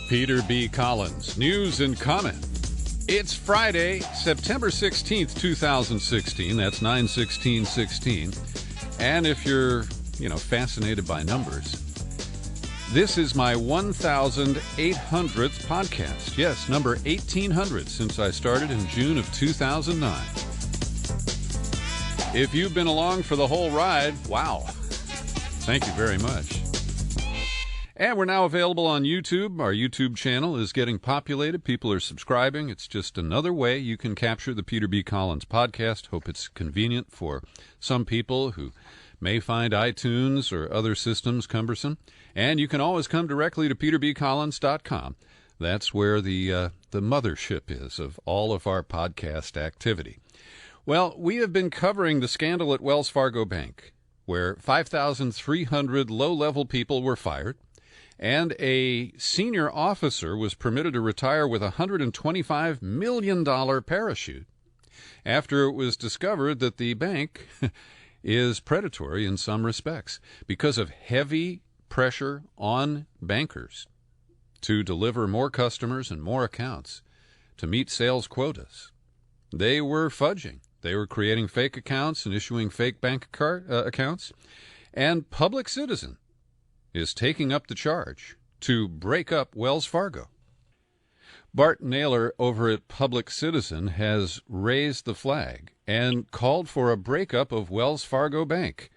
Peter B. Collins, news and comment. It's Friday, September 16th, 2016. That's 9/16/16. And if you're, fascinated by numbers, this is my 1,800th podcast. Yes, number 1,800 since I started in June of 2009. If you've been along for the whole ride, wow. Thank you very much. And we're now available on YouTube. Our YouTube channel is getting populated. People are subscribing. It's just another way you can capture the Peter B. Collins podcast. Hope it's convenient for some people who may find iTunes or other systems cumbersome. And you can always come directly to peterbcollins.com. That's where the mothership is of all of our podcast activity. Well, we have been covering the scandal at Wells Fargo Bank, where 5,300 low-level people were fired, and a senior officer was permitted to retire with a $125 million parachute after it was discovered that the bank is predatory in some respects because of heavy pressure on bankers to deliver more customers and more accounts to meet sales quotas. They were fudging. They were creating fake accounts and issuing fake bank accounts. And Public Citizen is taking up the charge to break up Wells Fargo. Bart Naylor over at Public Citizen has raised the flag and called for a breakup of Wells Fargo Bank.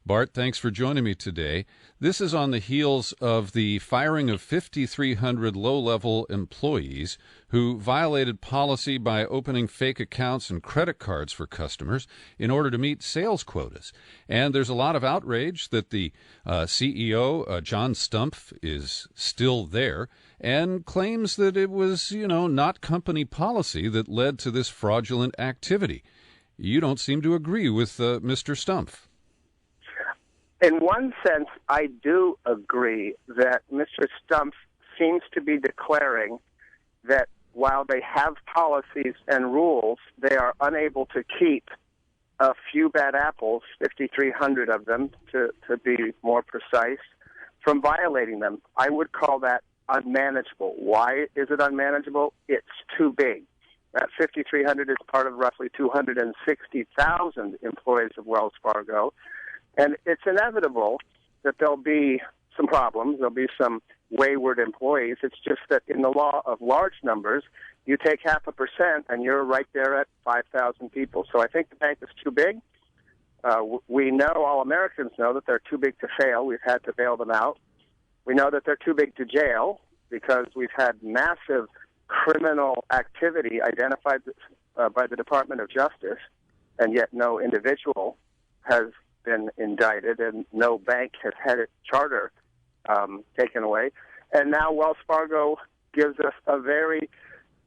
Bart, thanks for joining me today. This is on the heels of the firing of 5,300 low-level employees who violated policy by opening fake accounts and credit cards for customers in order to meet sales quotas. And there's a lot of outrage that the CEO, John Stumpf, is still there and claims that it was, not company policy that led to this fraudulent activity. You don't seem to agree with Mr. Stumpf. In one sense, I do agree that Mr. Stumpf seems to be declaring that while they have policies and rules, they are unable to keep a few bad apples, 5,300 of them, to be more precise, from violating them. I would call that unmanageable. Why is it unmanageable? It's too big. That 5,300 is part of roughly 260,000 employees of Wells Fargo. And it's inevitable that there'll be some problems. There'll be some wayward employees. It's just that in the law of large numbers, you take 0.5% and you're right there at 5,000 people. So I think the bank is too big. We know, all Americans know, that they're too big to fail. We've had to bail them out. We know that they're too big to jail because we've had massive criminal activity identified by the Department of Justice, and yet no individual has been indicted, and no bank has had its charter taken away. And now Wells Fargo gives us a very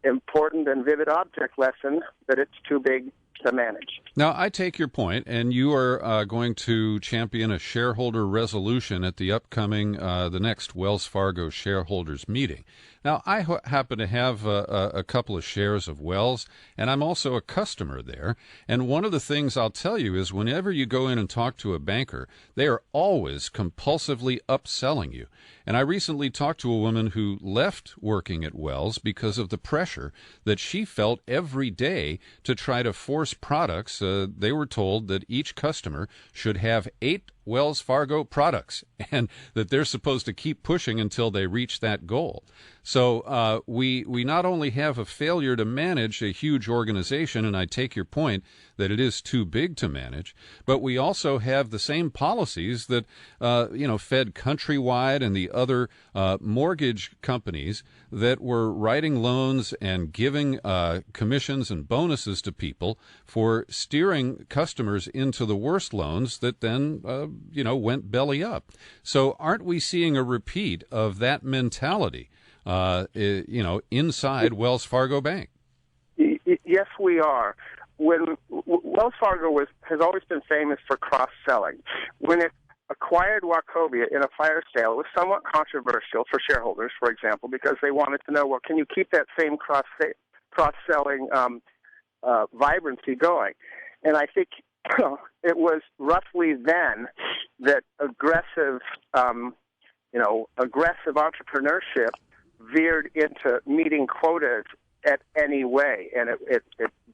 important and vivid object lesson that it's too big to manage. Now, I take your point, and you are going to champion a shareholder resolution at the upcoming, the next Wells Fargo shareholders meeting. Now, I happen to have a couple of shares of Wells, and I'm also a customer there. And one of the things I'll tell you is whenever you go in and talk to a banker, they are always compulsively upselling you. And I recently talked to a woman who left working at Wells because of the pressure that she felt every day to try to force products. They were told that each customer should have 8 Wells Fargo products and that they're supposed to keep pushing until they reach that goal. So we not only have a failure to manage a huge organization, and I take your point that it is too big to manage, but we also have the same policies that, Fed Countrywide and the other mortgage companies that were writing loans and giving commissions and bonuses to people for steering customers into the worst loans that then, went belly up. So aren't we seeing a repeat of that mentality, inside Wells Fargo Bank? Yes, we are. When Wells Fargo has always been famous for cross-selling. When it acquired Wachovia in a fire sale, it was somewhat controversial for shareholders, for example, because they wanted to know, well, can you keep that same cross-selling vibrancy going? And I think it was roughly then that aggressive entrepreneurship veered into meeting quotas at any way, and it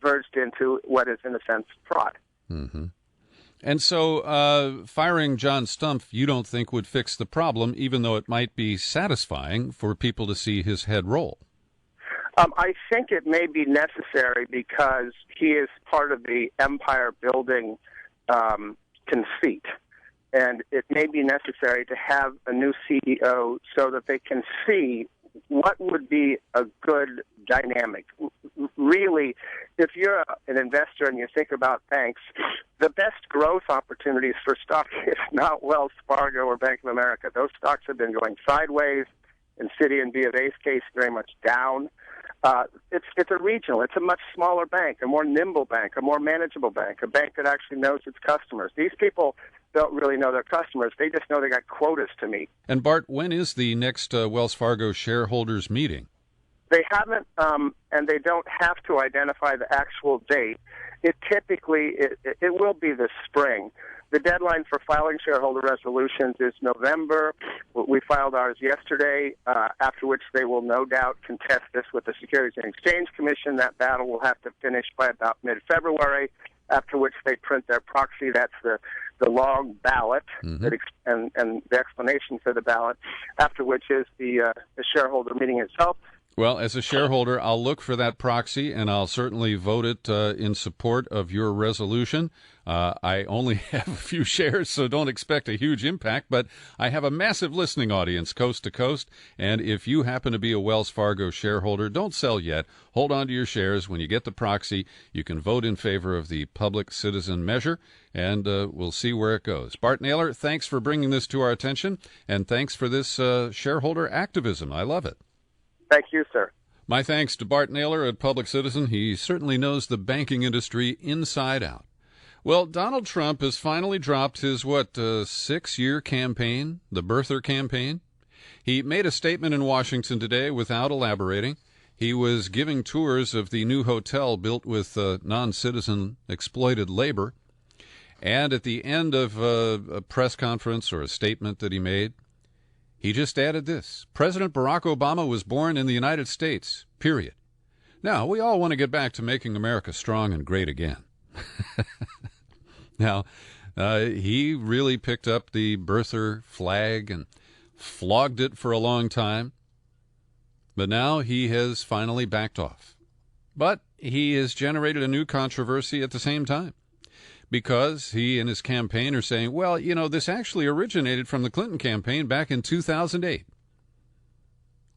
verged into what is, in a sense, fraud. Mm-hmm. And so firing John Stumpf, you don't think would fix the problem, even though it might be satisfying for people to see his head roll? I think it may be necessary because he is part of the empire-building conceit. And it may be necessary to have a new CEO so that they can see what would be a good dynamic. Really, if you're an investor and you think about banks, the best growth opportunities for stock is not Wells Fargo or Bank of America. Those stocks have been going sideways. In Citi and B of A's case, very much down. It's a regional. It's a much smaller bank, a more nimble bank, a more manageable bank, a bank that actually knows its customers. These people don't really know their customers. They just know they got quotas to meet. And Bart, when is the next Wells Fargo shareholders meeting? They haven't, and they don't have to identify the actual date. It typically it will be this spring. The deadline for filing shareholder resolutions is November. We filed ours yesterday, after which they will no doubt contest this with the Securities and Exchange Commission. That battle will have to finish by about mid-February, after which they print their proxy. That's the long ballot, mm-hmm. and the explanation for the ballot, after which is the shareholder meeting itself. Well, as a shareholder, I'll look for that proxy, and I'll certainly vote it in support of your resolution. I only have a few shares, so don't expect a huge impact, but I have a massive listening audience coast to coast, and if you happen to be a Wells Fargo shareholder, don't sell yet. Hold on to your shares. When you get the proxy, you can vote in favor of the public citizen measure, and we'll see where it goes. Bart Naylor, thanks for bringing this to our attention, and thanks for this shareholder activism. I love it. Thank you, sir. My thanks to Bart Naylor at Public Citizen. He certainly knows the banking industry inside out. Well, Donald Trump has finally dropped his, 6-year campaign, the birther campaign. He made a statement in Washington today without elaborating. He was giving tours of the new hotel built with non-citizen exploited labor. And at the end of a press conference or a statement that he made, he just added this: President Barack Obama was born in the United States, period. Now, we all want to get back to making America strong and great again. Now, he really picked up the birther flag and flogged it for a long time. But now he has finally backed off. But he has generated a new controversy at the same time, because he and his campaign are saying, well, this actually originated from the Clinton campaign back in 2008.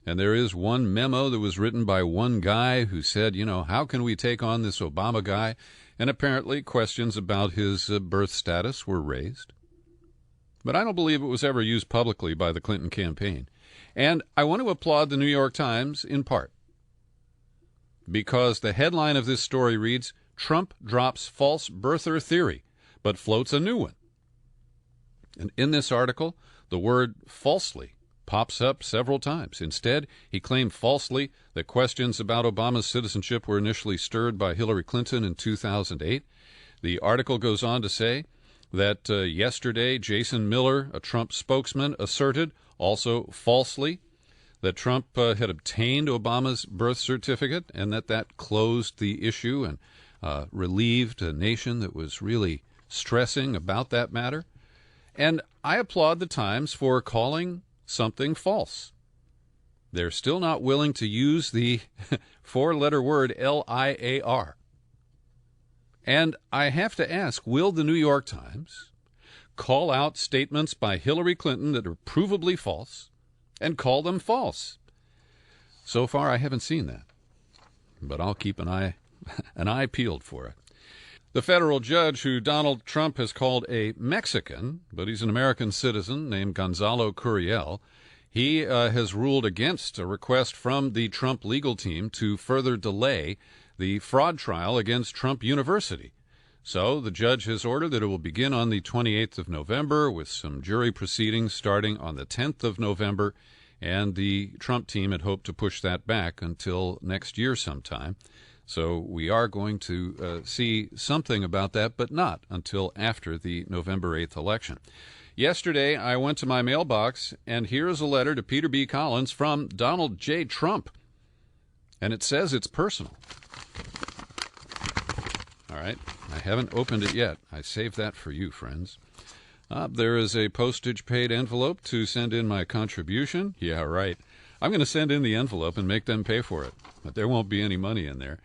And there is one memo that was written by one guy who said, how can we take on this Obama guy? And apparently questions about his birth status were raised. But I don't believe it was ever used publicly by the Clinton campaign. And I want to applaud the New York Times in part, because the headline of this story reads, Trump drops false birther theory, but floats a new one. And in this article, the word falsely pops up several times. Instead, he claimed falsely that questions about Obama's citizenship were initially stirred by Hillary Clinton in 2008. The article goes on to say that yesterday, Jason Miller, a Trump spokesman, asserted, also falsely, that Trump had obtained Obama's birth certificate and that closed the issue and relieved a nation that was really stressing about that matter. And I applaud the Times for calling something false. They're still not willing to use the four-letter word LIAR. And I have to ask, will the New York Times call out statements by Hillary Clinton that are provably false and call them false? So far, I haven't seen that, but I'll keep an eye peeled for it. The federal judge who Donald Trump has called a Mexican, but he's an American citizen, named Gonzalo Curiel, he has ruled against a request from the Trump legal team to further delay the fraud trial against Trump University. So the judge has ordered that it will begin on the 28th of November with some jury proceedings starting on the 10th of November, and the Trump team had hoped to push that back until next year sometime. So we are going to see something about that, but not until after the November 8th election. Yesterday, I went to my mailbox, and here is a letter to Peter B. Collins from Donald J. Trump. And it says it's personal. All right, I haven't opened it yet. I saved that for you, friends. There is a postage-paid envelope to send in my contribution. Yeah, right. I'm going to send in the envelope and make them pay for it, but there won't be any money in there.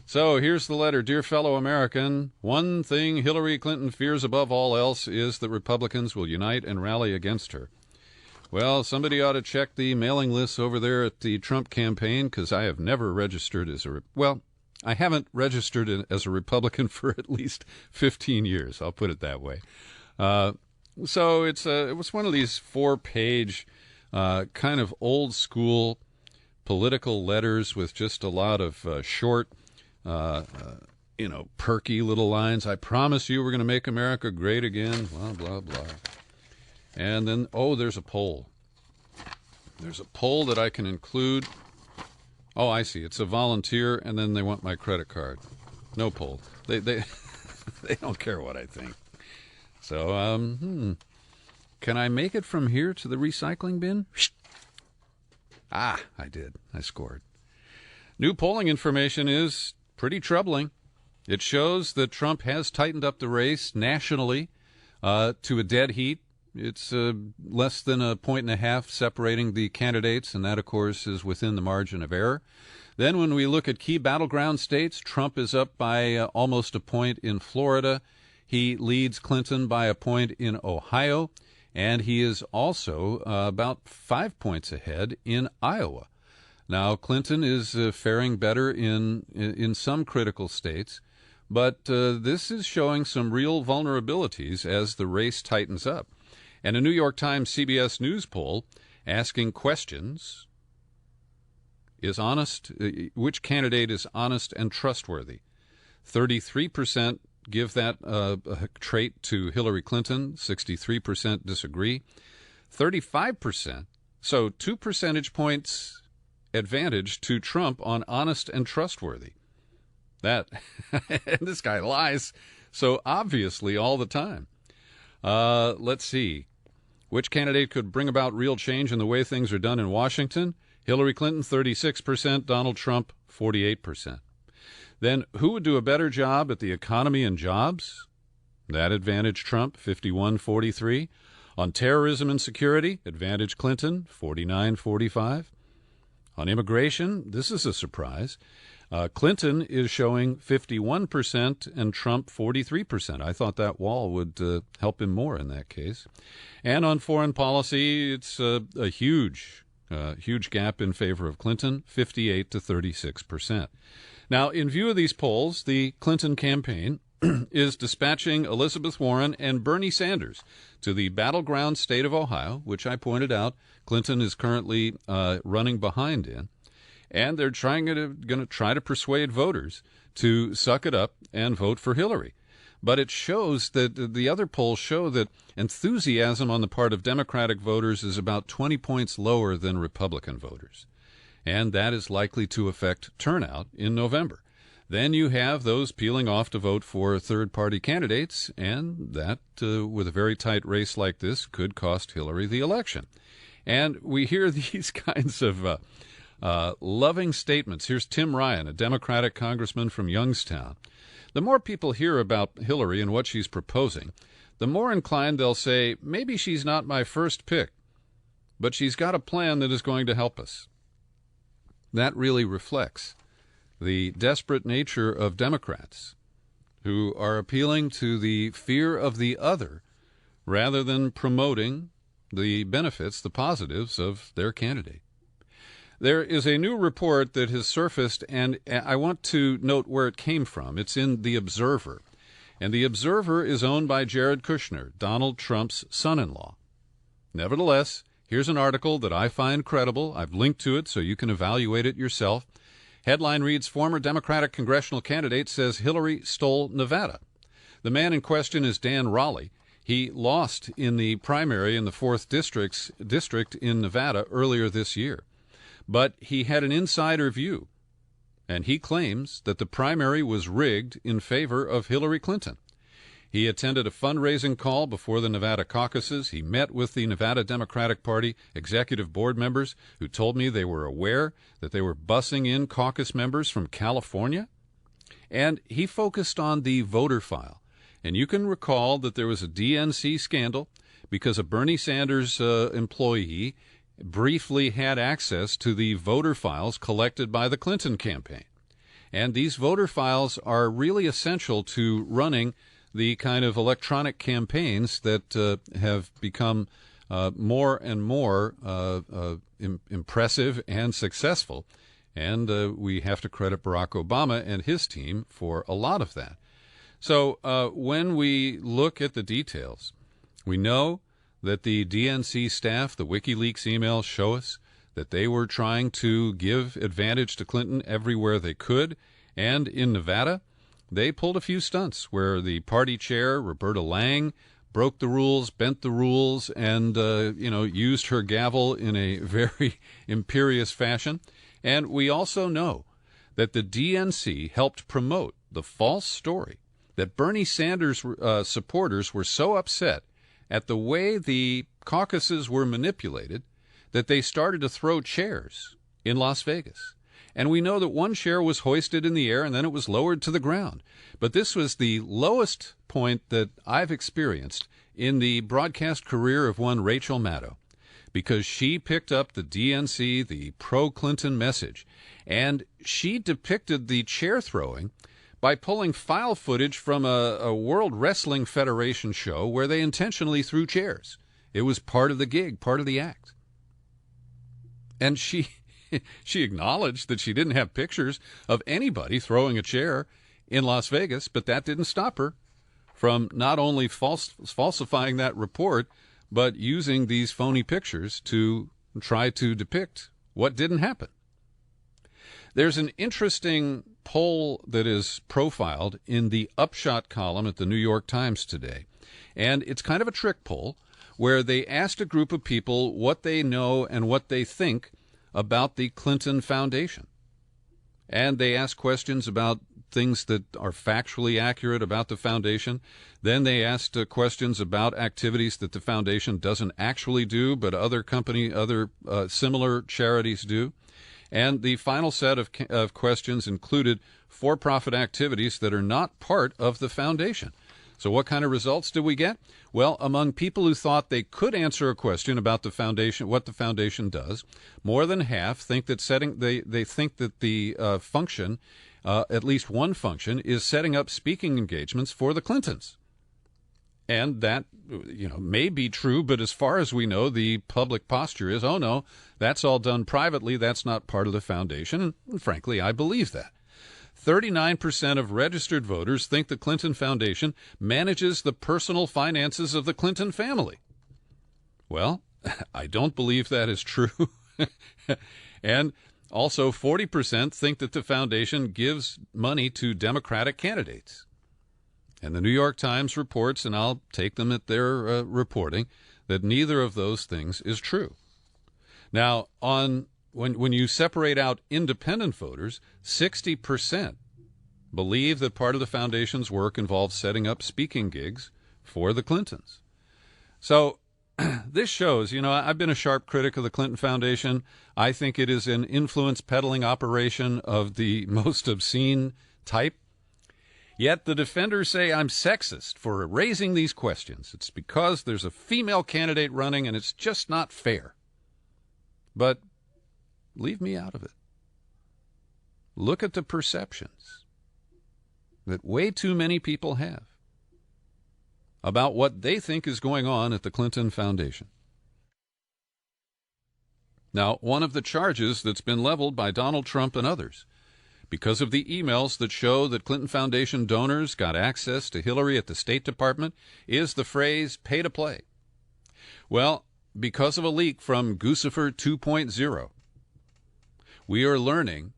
So here's the letter. Dear fellow American, one thing Hillary Clinton fears above all else is that Republicans will unite and rally against her. Well, somebody ought to check the mailing lists over there at the Trump campaign, because I have never registered as I haven't registered as a Republican for at least 15 years. I'll put it that way. So it was one of these 4-page kind of old school political letters with just a lot of short, perky little lines. I promise you we're going to make America great again, blah, blah, blah. And then, there's a poll. There's a poll that I can include. Oh, I see. It's a volunteer, and then they want my credit card. No poll. They they don't care what I think. So, can I make it from here to the recycling bin? I did. I scored. New polling information is pretty troubling. It shows that Trump has tightened up the race nationally to a dead heat. It's less than 1.5 points separating the candidates, and that, of course, is within the margin of error. Then when we look at key battleground states, Trump is up by almost a point in Florida. He leads Clinton by a point in Ohio, and he is also about 5 points ahead in Iowa. Now, Clinton is faring better in some critical states, but this is showing some real vulnerabilities as the race tightens up. And a New York Times CBS News poll asking questions, which candidate is honest and trustworthy? 33% give that trait to Hillary Clinton, 63% disagree, 35%, so 2 percentage points advantage to Trump on honest and trustworthy. And this guy lies so obviously all the time. Let's see. Which candidate could bring about real change in the way things are done in Washington? Hillary Clinton, 36%. Donald Trump, 48%. Then who would do a better job at the economy and jobs? That advantage Trump, 51-43. On terrorism and security, advantage Clinton, 49-45. On immigration, this is a surprise. Clinton is showing 51% and Trump 43%. I thought that wall would help him more in that case. And on foreign policy, it's a huge gap in favor of Clinton, 58-36%. Now, in view of these polls, the Clinton campaign is dispatching Elizabeth Warren and Bernie Sanders to the battleground state of Ohio, which I pointed out Clinton is currently running behind in. And they're going to try to persuade voters to suck it up and vote for Hillary. But it shows that the other polls show that enthusiasm on the part of Democratic voters is about 20 points lower than Republican voters. And that is likely to affect turnout in November. Then you have those peeling off to vote for third-party candidates, and that, with a very tight race like this, could cost Hillary the election. And we hear these kinds of loving statements. Here's Tim Ryan, a Democratic congressman from Youngstown. The more people hear about Hillary and what she's proposing, the more inclined they'll say, maybe she's not my first pick, but she's got a plan that is going to help us. That really reflects the desperate nature of Democrats, who are appealing to the fear of the other rather than promoting the benefits, the positives of their candidate. There is a new report that has surfaced, and I want to note where it came from. It's in The Observer, and The Observer is owned by Jared Kushner, Donald Trump's son-in-law. Nevertheless, here's an article that I find credible. I've linked to it so you can evaluate it yourself. Headline reads, former Democratic congressional candidate says Hillary stole Nevada. The man in question is Dan Raleigh. He lost in the primary in the 4th district in Nevada earlier this year. But he had an insider view, and he claims that the primary was rigged in favor of Hillary Clinton. He attended a fundraising call before the Nevada caucuses. He met with the Nevada Democratic Party executive board members who told me they were aware that they were busing in caucus members from California. And he focused on the voter file. And you can recall that there was a DNC scandal because a Bernie Sanders employee briefly had access to the voter files collected by the Clinton campaign. And these voter files are really essential to running the kind of electronic campaigns that have become more and more impressive and successful. And we have to credit Barack Obama and his team for a lot of that. So when we look at the details, we know that the DNC staff, the WikiLeaks emails show us that they were trying to give advantage to Clinton everywhere they could. And in Nevada, they pulled a few stunts where the party chair, Roberta Lang, broke the rules, bent the rules, and used her gavel in a very imperious fashion. And we also know that the DNC helped promote the false story that Bernie Sanders supporters were so upset at the way the caucuses were manipulated that they started to throw chairs in Las Vegas. And we know that one chair was hoisted in the air and then it was lowered to the ground. But this was the lowest point that I've experienced in the broadcast career of one Rachel Maddow, because she picked up the DNC, the pro-Clinton message, and she depicted the chair throwing by pulling file footage from a World Wrestling Federation show where they intentionally threw chairs. It was part of the gig, part of the act. And she acknowledged that she didn't have pictures of anybody throwing a chair in Las Vegas, but that didn't stop her from not only falsifying that report, but using these phony pictures to try to depict what didn't happen. There's an interesting poll that is profiled in the Upshot column at the New York Times today, and it's kind of a trick poll where they asked a group of people what they know and what they think about the Clinton Foundation. And they asked questions about things that are factually accurate about the foundation. Then they asked questions about activities that the foundation doesn't actually do, but other similar charities do. And the final set of questions included for-profit activities that are not part of the foundation. So what kind of results did we get? Well, among people who thought they could answer a question about the foundation, what the foundation does, more than half think that they think that the function, at least one function, is setting up speaking engagements for the Clintons. And that, may be true, but as far as we know, the public posture is, oh no, that's all done privately, that's not part of the foundation, and frankly, I believe that. 39% of registered voters think the Clinton Foundation manages the personal finances of the Clinton family. Well, I don't believe that is true. And also 40% think that the foundation gives money to Democratic candidates. And the New York Times reports, and I'll take them at their reporting, that neither of those things is true. Now, when you separate out independent voters, 60% believe that part of the foundation's work involves setting up speaking gigs for the Clintons. So this shows, I've been a sharp critic of the Clinton Foundation. I think it is an influence peddling operation of the most obscene type. Yet the defenders say I'm sexist for raising these questions. It's because there's a female candidate running and it's just not fair. But leave me out of it. Look at the perceptions that way too many people have about what they think is going on at the Clinton Foundation. Now, one of the charges that's been leveled by Donald Trump and others, because of the emails that show that Clinton Foundation donors got access to Hillary at the State Department, is the phrase pay to play. Well, because of a leak from Guccifer 2.0, we are learning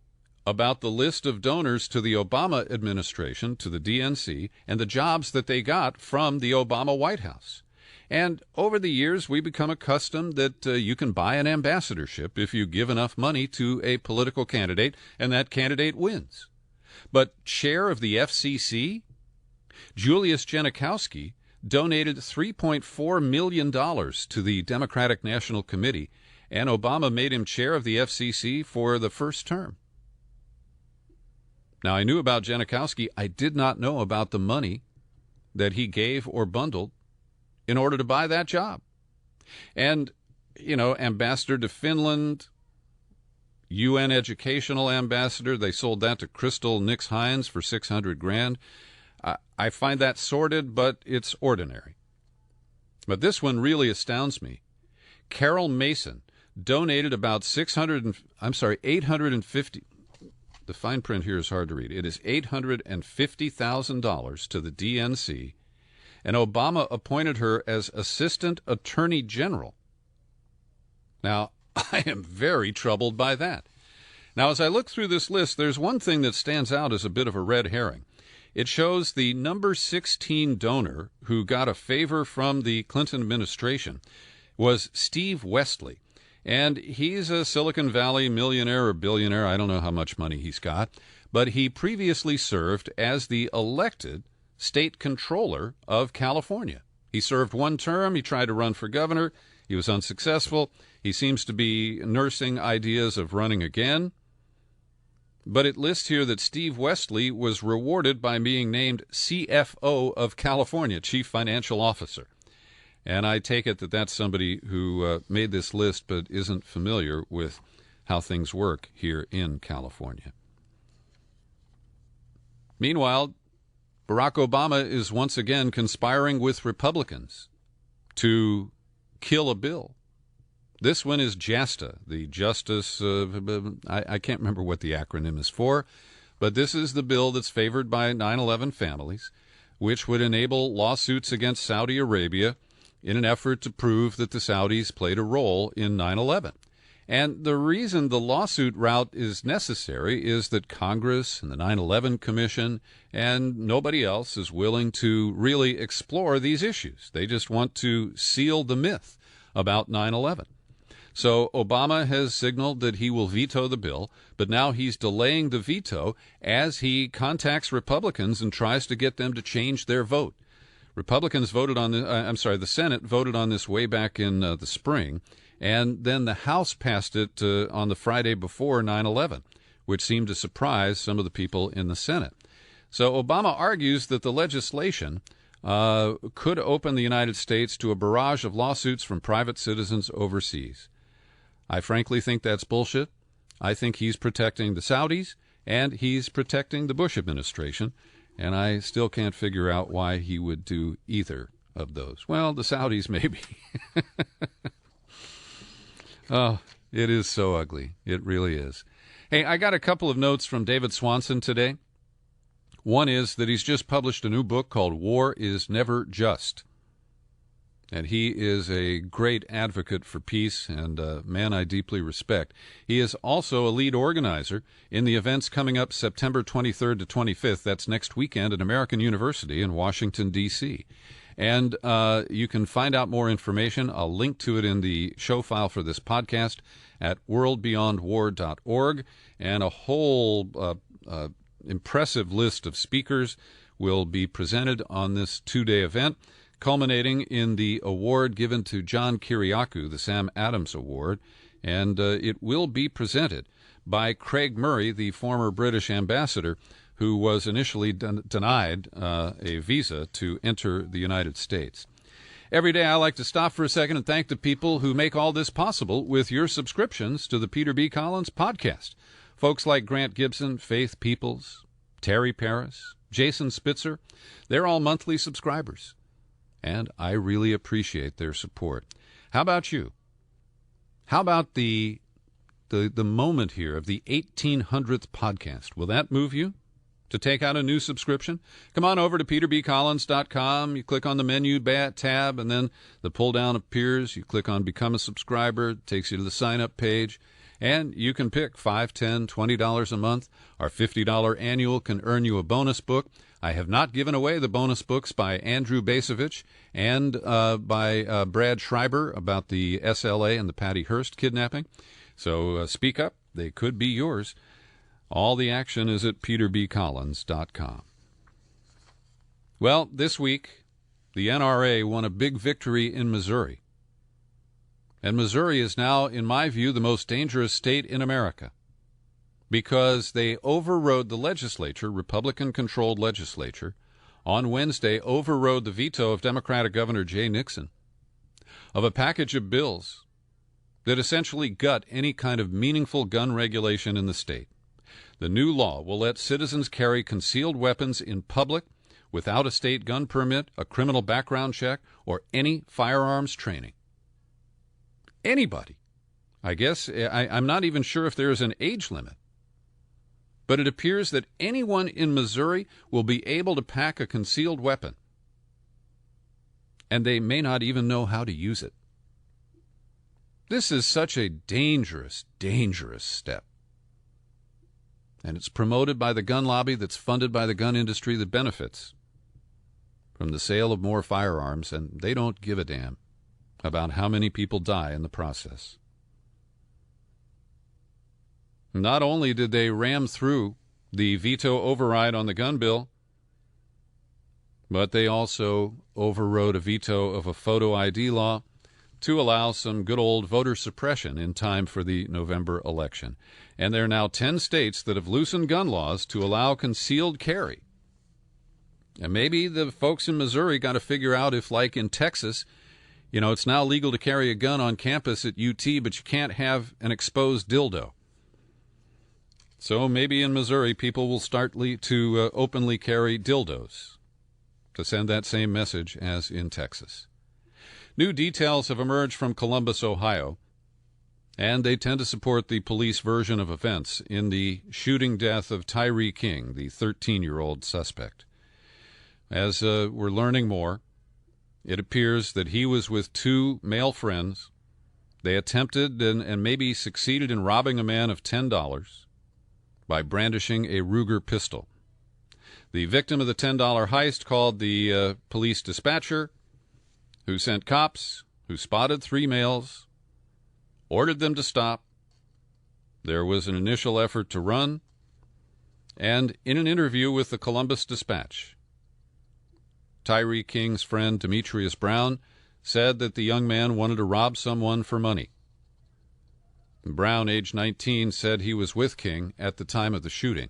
about the list of donors to the Obama administration, to the DNC, and the jobs that they got from the Obama White House. And over the years, we become accustomed that you can buy an ambassadorship if you give enough money to a political candidate, and that candidate wins. But chair of the FCC? Julius Janikowski donated $3.4 million to the Democratic National Committee, and Obama made him chair of the FCC for the first term. Now, I knew about Janikowski. I did not know about the money that he gave or bundled in order to buy that job. And, ambassador to Finland, UN educational ambassador, they sold that to Crystal Nix Hines for $600,000. I find that sordid, but it's ordinary. But this one really astounds me. Carol Mason donated about 850. The fine print here is hard to read. It is $850,000 to the DNC, and Obama appointed her as Assistant Attorney General. Now, I am very troubled by that. Now, as I look through this list, there's one thing that stands out as a bit of a red herring. It shows the number 16 donor who got a favor from the Clinton administration was Steve Westley. And he's a Silicon Valley millionaire or billionaire. I don't know how much money he's got. But he previously served as the elected state controller of California. He served one term. He tried to run for governor. He was unsuccessful. He seems to be nursing ideas of running again. But it lists here that Steve Westley was rewarded by being named CFO of California, Chief Financial Officer. And I take it that that's somebody who made this list but isn't familiar with how things work here in California. Meanwhile, Barack Obama is once again conspiring with Republicans to kill a bill. This one is JASTA, the Justice, I can't remember what the acronym is for, but this is the bill that's favored by 9/11 families, which would enable lawsuits against Saudi Arabia in an effort to prove that the Saudis played a role in 9/11. And the reason the lawsuit route is necessary is that Congress and the 9/11 Commission and nobody else is willing to really explore these issues. They just want to seal the myth about 9/11. So Obama has signaled that he will veto the bill, but now he's delaying the veto as he contacts Republicans and tries to get them to change their vote. Republicans voted on the Senate voted on this way back in the spring, and then the House passed it on the Friday before 9/11, which seemed to surprise some of the people in the Senate. So Obama argues that the legislation could open the United States to a barrage of lawsuits from private citizens overseas. I frankly think that's bullshit. I think he's protecting the Saudis, and he's protecting the Bush administration, and I still can't figure out why he would do either of those. Well, the Saudis maybe. Oh, it is so ugly. It really is. Hey, I got a couple of notes from David Swanson today. One is that he's just published a new book called War is Never Just. And he is a great advocate for peace and a man I deeply respect. He is also a lead organizer in the events coming up September 23rd to 25th. That's next weekend at American University in Washington, D.C. And you can find out more information. I'll link to it in the show file for this podcast at worldbeyondwar.org. And a whole impressive list of speakers will be presented on this two-day event, culminating in the award given to John Kiriakou, the Sam Adams Award, and it will be presented by Craig Murray, the former British ambassador, who was initially denied a visa to enter the United States. Every day I like to stop for a second and thank the people who make all this possible with your subscriptions to the Peter B. Collins podcast. Folks like Grant Gibson, Faith Peoples, Terry Paris, Jason Spitzer, they're all monthly subscribers, and I really appreciate their support. How about you? How about the moment here of the 1800th podcast? Will that move you to take out a new subscription? Come on over to peterbcollins.com. You click on the menu tab, and then the pull-down appears. You click on Become a Subscriber. It takes you to the sign-up page. And you can pick $5, $10, $20 a month. Our $50 annual can earn you a bonus book. I have not given away the bonus books by Andrew Basovich and by Brad Schreiber about the SLA and the Patty Hearst kidnapping. So speak up. They could be yours. All the action is at peterbcollins.com. Well, this week, the NRA won a big victory in Missouri. And Missouri is now, in my view, the most dangerous state in America because they overrode the legislature, Republican-controlled legislature, on Wednesday overrode the veto of Democratic Governor Jay Nixon of a package of bills that essentially gut any kind of meaningful gun regulation in the state. The new law will let citizens carry concealed weapons in public without a state gun permit, a criminal background check, or any firearms training. Anybody. I guess I'm not even sure if there is an age limit. But it appears that anyone in Missouri will be able to pack a concealed weapon, and they may not even know how to use it. This is such a dangerous, dangerous step. And it's promoted by the gun lobby that's funded by the gun industry that benefits from the sale of more firearms, and they don't give a damn about how many people die in the process. Not only did they ram through the veto override on the gun bill, but they also overrode a veto of a photo ID law to allow some good old voter suppression in time for the November election. And there are now 10 states that have loosened gun laws to allow concealed carry. And maybe the folks in Missouri got to figure out if, like in Texas, it's now legal to carry a gun on campus at UT, but you can't have an exposed dildo. So maybe in Missouri, people will start to openly carry dildos to send that same message as in Texas. New details have emerged from Columbus, Ohio, and they tend to support the police version of events in the shooting death of Tyree King, the 13-year-old suspect. As we're learning more, it appears that he was with two male friends. They attempted and maybe succeeded in robbing a man of $10 by brandishing a Ruger pistol. The victim of the $10 heist called the police dispatcher, who sent cops, who spotted three males, ordered them to stop. There was an initial effort to run, and in an interview with the Columbus Dispatch, Tyree King's friend Demetrius Brown said that the young man wanted to rob someone for money. Brown, age 19, said he was with King at the time of the shooting,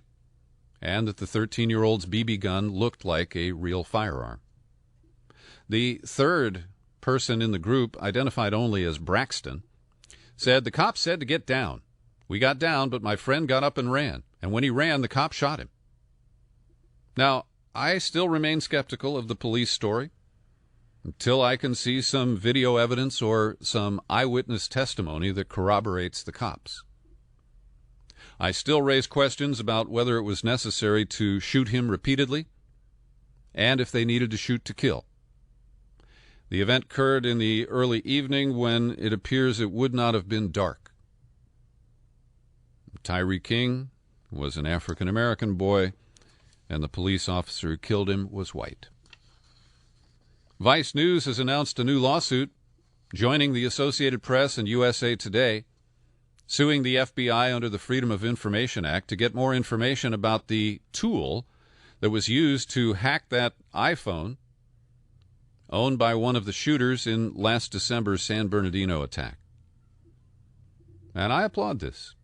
and that the 13-year-old's BB gun looked like a real firearm. The third person in the group, identified only as Braxton, said, "The cops said to get down. We got down, but my friend got up and ran, and when he ran, the cop shot him." Now, I still remain skeptical of the police story until I can see some video evidence or some eyewitness testimony that corroborates the cops. I still raise questions about whether it was necessary to shoot him repeatedly and if they needed to shoot to kill. The event occurred in the early evening when it appears it would not have been dark. Tyree King was an African-American boy, and the police officer who killed him was white. Vice News has announced a new lawsuit joining the Associated Press and USA Today, suing the FBI under the Freedom of Information Act to get more information about the tool that was used to hack that iPhone owned by one of the shooters in last December's San Bernardino attack. And I applaud this.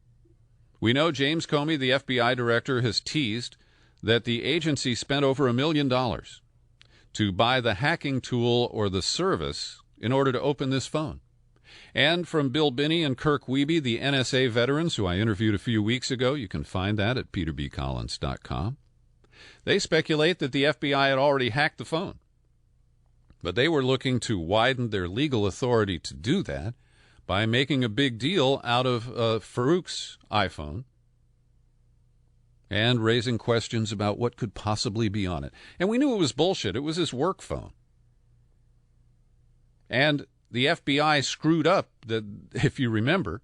We know James Comey, the FBI director, has teased that the agency spent over $1 million to buy the hacking tool or the service in order to open this phone. And from Bill Binney and Kirk Wiebe, the NSA veterans who I interviewed a few weeks ago, you can find that at peterbcollins.com, they speculate that the FBI had already hacked the phone. But they were looking to widen their legal authority to do that by making a big deal out of Farouk's iPhone and raising questions about what could possibly be on it. And we knew it was bullshit. It was his work phone. And the FBI screwed up, if you remember.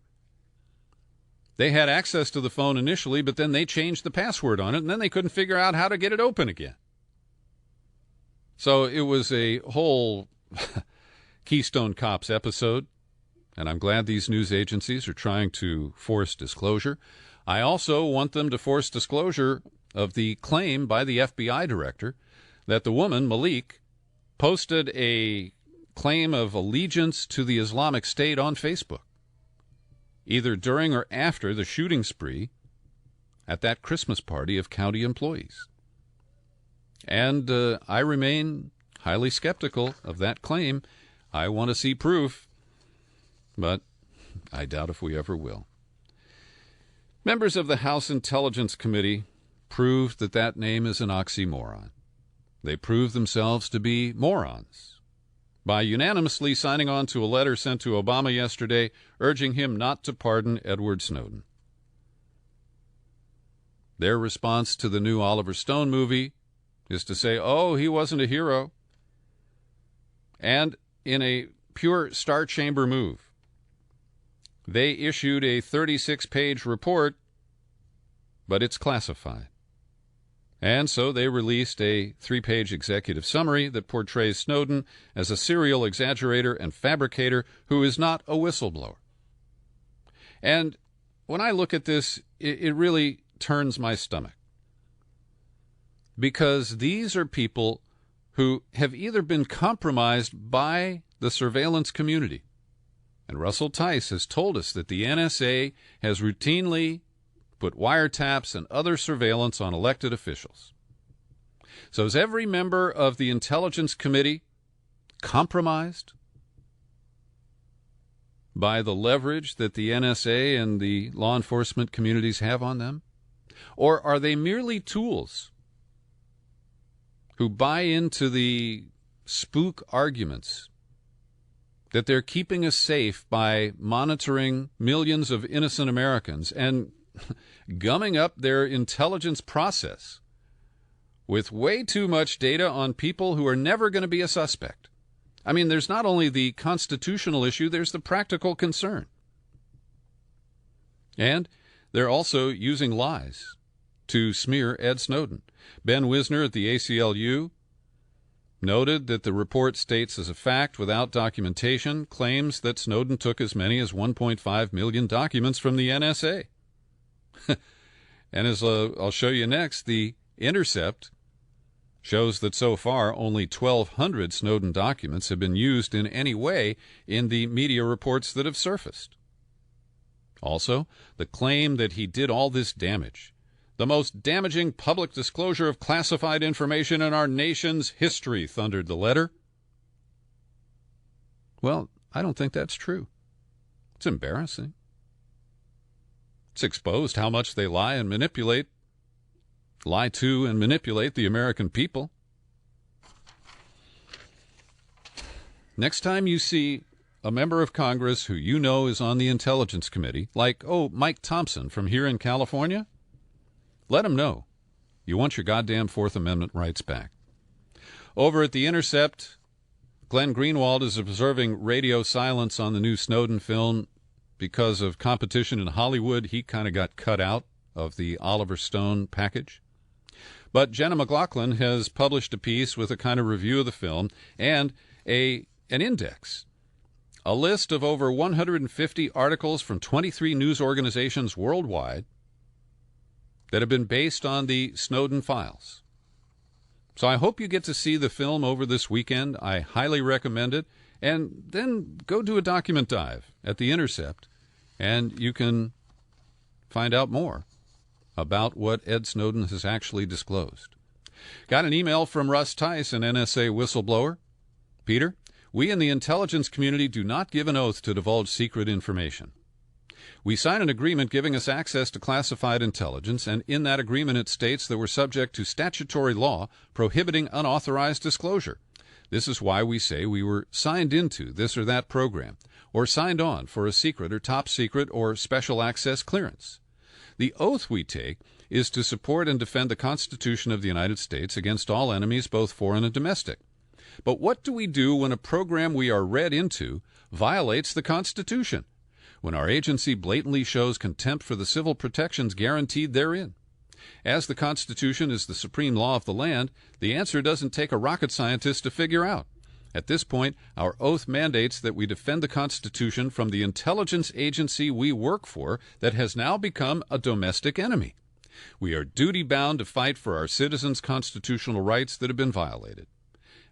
They had access to the phone initially, but then they changed the password on it, and then they couldn't figure out how to get it open again. So it was a whole Keystone Cops episode, and I'm glad these news agencies are trying to force disclosure. I also want them to force disclosure of the claim by the FBI director that the woman, Malik, posted a claim of allegiance to the Islamic State on Facebook, either during or after the shooting spree at that Christmas party of county employees. And I remain highly skeptical of that claim. I want to see proof, but I doubt if we ever will. Members of the House Intelligence Committee proved that that name is an oxymoron. They proved themselves to be morons by unanimously signing on to a letter sent to Obama yesterday urging him not to pardon Edward Snowden. Their response to the new Oliver Stone movie is to say, oh, he wasn't a hero. And in a pure Star Chamber move, they issued a 36-page report, but it's classified. And so they released a 3-page executive summary that portrays Snowden as a serial exaggerator and fabricator who is not a whistleblower. And when I look at this, it really turns my stomach. Because these are people who have either been compromised by the surveillance community. And Russell Tice has told us that the NSA has routinely put wiretaps and other surveillance on elected officials. So is every member of the Intelligence Committee compromised by the leverage that the NSA and the law enforcement communities have on them? Or are they merely tools who buy into the spook arguments that they're keeping us safe by monitoring millions of innocent Americans and gumming up their intelligence process with way too much data on people who are never going to be a suspect? I mean, there's not only the constitutional issue, there's the practical concern. And they're also using lies to smear Ed Snowden. Ben Wisner at the ACLU noted that the report states as a fact without documentation claims that Snowden took as many as 1.5 million documents from the NSA. And as I'll show you next, the Intercept shows that so far only 1,200 Snowden documents have been used in any way in the media reports that have surfaced. Also, the claim that he did all this damage, the most damaging public disclosure of classified information in our nation's history, thundered the letter. Well, I don't think that's true. It's embarrassing. It's exposed how much they lie to and manipulate the American people. Next time you see a member of Congress who you know is on the Intelligence Committee, like, Mike Thompson from here in California, let him know you want your goddamn Fourth Amendment rights back. Over at The Intercept, Glenn Greenwald is observing radio silence on the new Snowden film because of competition in Hollywood. He kind of got cut out of the Oliver Stone package. But Jenna McLaughlin has published a piece with a kind of review of the film and an index, a list of over 150 articles from 23 news organizations worldwide that have been based on the Snowden files. So I hope you get to see the film over this weekend. I highly recommend it. And then go do a document dive at The Intercept, and you can find out more about what Ed Snowden has actually disclosed. Got an email from Russ Tice, an NSA whistleblower. Peter, we in the intelligence community do not give an oath to divulge secret information. We sign an agreement giving us access to classified intelligence, and in that agreement it states that we're subject to statutory law prohibiting unauthorized disclosure. This is why we say we were signed into this or that program, or signed on for a secret or top secret or special access clearance. The oath we take is to support and defend the Constitution of the United States against all enemies, both foreign and domestic. But what do we do when a program we are read into violates the Constitution? When our agency blatantly shows contempt for the civil protections guaranteed therein? As the Constitution is the supreme law of the land, the answer doesn't take a rocket scientist to figure out. At this point, our oath mandates that we defend the Constitution from the intelligence agency we work for that has now become a domestic enemy. We are duty-bound to fight for our citizens' constitutional rights that have been violated.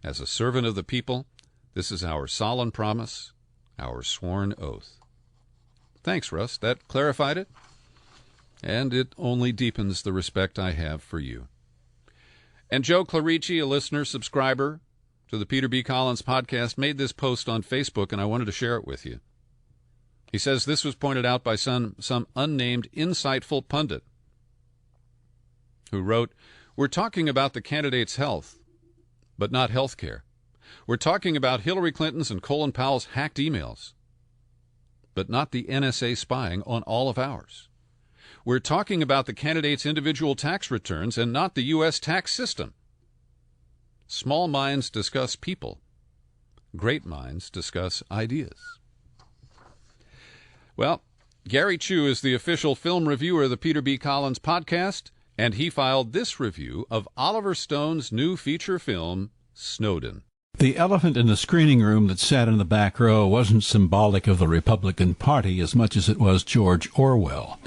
As a servant of the people, this is our solemn promise, our sworn oath. Thanks, Russ. That clarified it, and it only deepens the respect I have for you. And Joe Clarici, a listener, subscriber to the Peter B. Collins podcast, made this post on Facebook, and I wanted to share it with you. He says this was pointed out by some unnamed insightful pundit who wrote, "We're talking about the candidate's health, but not health care. We're talking about Hillary Clinton's and Colin Powell's hacked emails, but not the NSA spying on all of ours. We're talking about the candidate's individual tax returns and not the U.S. tax system. Small minds discuss people. Great minds discuss ideas." Well, Gary Chu is the official film reviewer of the Peter B. Collins podcast, and he filed this review of Oliver Stone's new feature film, Snowden. The elephant in the screening room that sat in the back row wasn't symbolic of the Republican Party as much as it was George Orwell.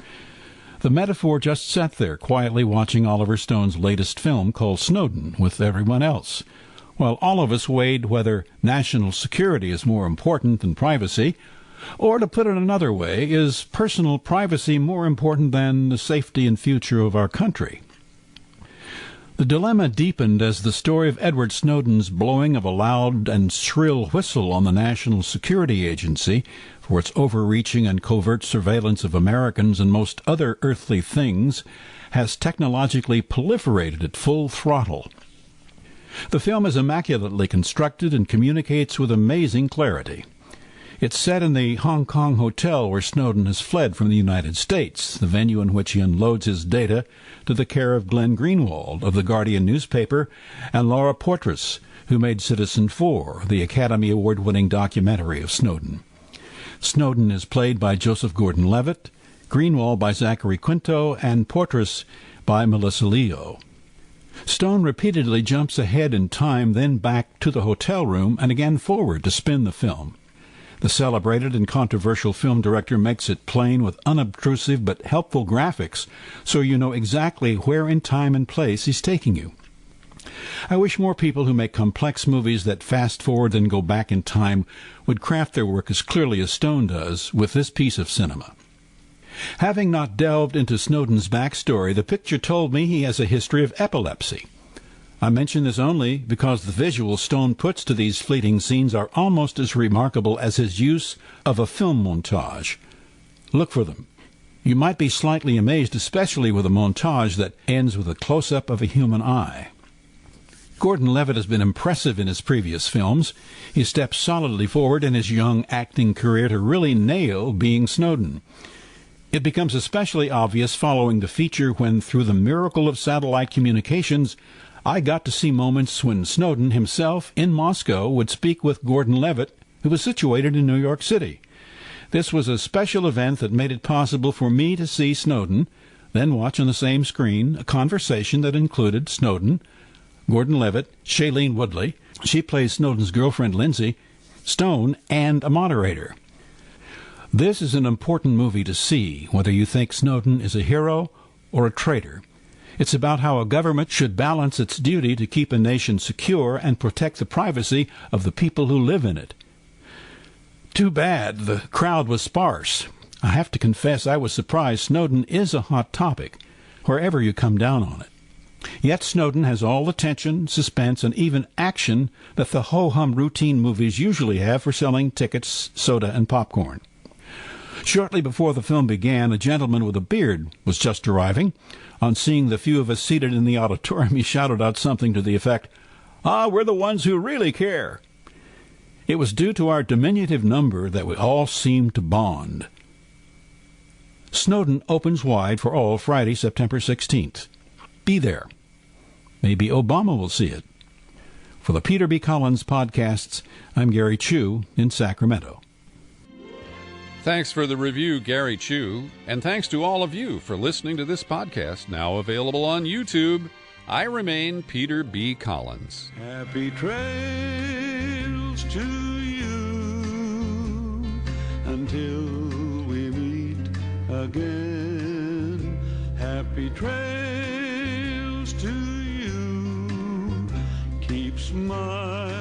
The metaphor just sat there quietly watching Oliver Stone's latest film called Snowden with everyone else, while all of us weighed whether national security is more important than privacy, or, to put it another way, is personal privacy more important than the safety and future of our country? The dilemma deepened as the story of Edward Snowden's blowing of a loud and shrill whistle on the National Security Agency for its overreaching and covert surveillance of Americans and most other earthly things has technologically proliferated at full throttle. The film is immaculately constructed and communicates with amazing clarity. It's set in the Hong Kong hotel where Snowden has fled from the United States, the venue in which he unloads his data to the care of Glenn Greenwald of The Guardian newspaper and Laura Poitras, who made Citizen4, the Academy Award-winning documentary of Snowden. Snowden is played by Joseph Gordon-Levitt, Greenwald by Zachary Quinto, and Poitras by Melissa Leo. Stone repeatedly jumps ahead in time, then back to the hotel room, and again forward to spin the film. The celebrated and controversial film director makes it plain with unobtrusive but helpful graphics, so you know exactly where in time and place he's taking you. I wish more people who make complex movies that fast-forward then go back in time would craft their work as clearly as Stone does with this piece of cinema. Having not delved into Snowden's backstory, the picture told me he has a history of epilepsy. I mention this only because the visuals Stone puts to these fleeting scenes are almost as remarkable as his use of a film montage. Look for them. You might be slightly amazed, especially with a montage that ends with a close-up of a human eye. Gordon-Levitt has been impressive in his previous films. He steps solidly forward in his young acting career to really nail being Snowden. It becomes especially obvious following the feature when, through the miracle of satellite communications, I got to see moments when Snowden himself, in Moscow, would speak with Gordon-Levitt, who was situated in New York City. This was a special event that made it possible for me to see Snowden, then watch on the same screen a conversation that included Snowden, Gordon-Levitt, Shailene Woodley, she plays Snowden's girlfriend Lindsay, Stone, and a moderator. This is an important movie to see, whether you think Snowden is a hero or a traitor. It's about how a government should balance its duty to keep a nation secure and protect the privacy of the people who live in it. Too bad the crowd was sparse. I have to confess I was surprised Snowden is a hot topic, wherever you come down on it. Yet Snowden has all the tension, suspense, and even action that the ho-hum routine movies usually have for selling tickets, soda, and popcorn. Shortly before the film began, a gentleman with a beard was just arriving. On seeing the few of us seated in the auditorium, he shouted out something to the effect, "Ah, we're the ones who really care." It was due to our diminutive number that we all seemed to bond. Snowden opens wide for all Friday, September 16th. Be there. Maybe Obama will see it. For the Peter B. Collins podcasts, I'm Gary Chu in Sacramento. Thanks for the review, Gary Chu, and thanks to all of you for listening to this podcast, now available on YouTube. I remain Peter B. Collins. Happy trails to you until we meet again. Happy trails to you. Keep smiling.